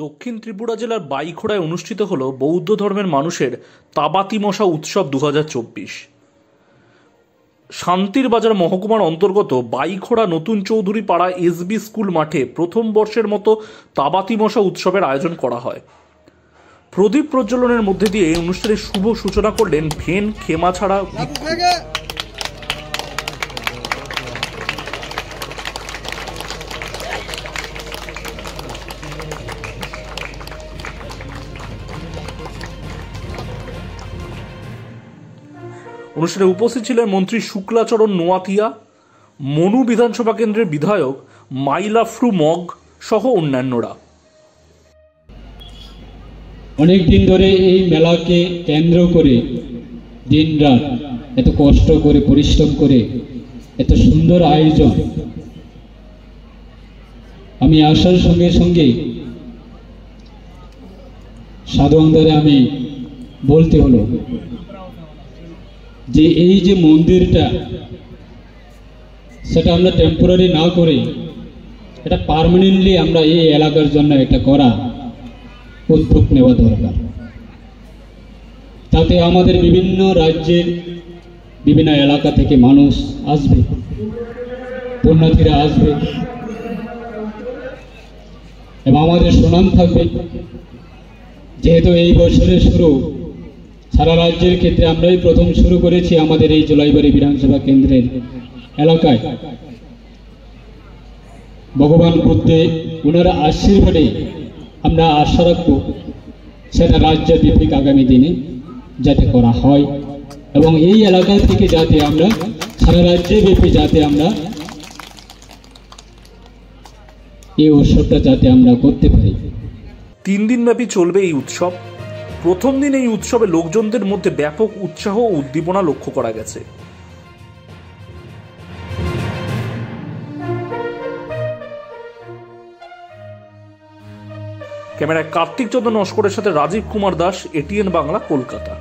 দক্ষিণ ত্রিপুরা জেলার বাইখোড়ায় অনুষ্ঠিত হল বৌদ্ধ ধর্মের মানুষের তাবাতি মশা উৎসব 2024। শান্তির বাজার মহকুমার অন্তর্গত বাইখোড়া নতুন চৌধুরী পাড়া এসবি স্কুল মাঠে প্রথম বর্ষের মতো তাবাতি মশা উৎসবের আয়োজন করা হয়। প্রদীপ প্রজ্বলনের মধ্যে দিয়ে এই অনুষ্ঠানের শুভ সূচনা করলেন ভেন খেমাছাড়া অনুষ্ঠানে উপস্থিত ছিলেন মন্ত্রী শুক্লাচরণ নোয়াতিয়া, মনু বিধানসভা কেন্দ্রের বিধায়ক মাইলাফ্রু মগ সহ অন্যান্যরা। অনেক দিন ধরে এই মেলাকে কেন্দ্র করে দিনরাত এত কষ্ট করে পরিশ্রম করে এত সুন্দর আয়োজন, আমি আসার সঙ্গে সঙ্গে সাধু অন্তরে আমি বলতে হলো যে এই যে মন্দিরটা, সেটা আমরা টেম্পোরারি না করে এটা পার্মানেন্টলি আমরা এই এলাকার জন্য এটা করা উদ্যোগ নেওয়া দরকার। তাতে আমাদের বিভিন্ন রাজ্যের বিভিন্ন এলাকা থেকে মানুষ আসবে, পুণ্যার্থীরা আসবে এবং আমাদের সুনাম থাকবে। যেহেতু এই বছরের শুরু সারা রাজ্যের ক্ষেত্রে আমরাই প্রথম শুরু করেছি আমাদের এই জলাইবাড়ি বিধানসভা কেন্দ্রের এলাকায়। ভগবান বুদ্ধে ওনার আশীর্বাদে আমরা আশা রাখব সেটা রাজ্যব্যাপী আগামী দিনে যাতে করা হয় এবং এই এলাকা থেকে যাতে আমরা সারা রাজ্যব্যাপী যাতে আমরা এই উৎসবটা যাতে আমরা করতে পারি। 3 দিনব্যাপী চলবে এই উৎসব। প্রথম দিন এই উৎসবে লোকজনদের মধ্যে ব্যাপক উৎসাহ ও উদ্দীপনা লক্ষ্য করা গেছে। ক্যামেরায় কার্তিক চন্দ্র নস্করের সাথে রাজীব কুমার দাস, এটিএন বাংলা, কলকাতা।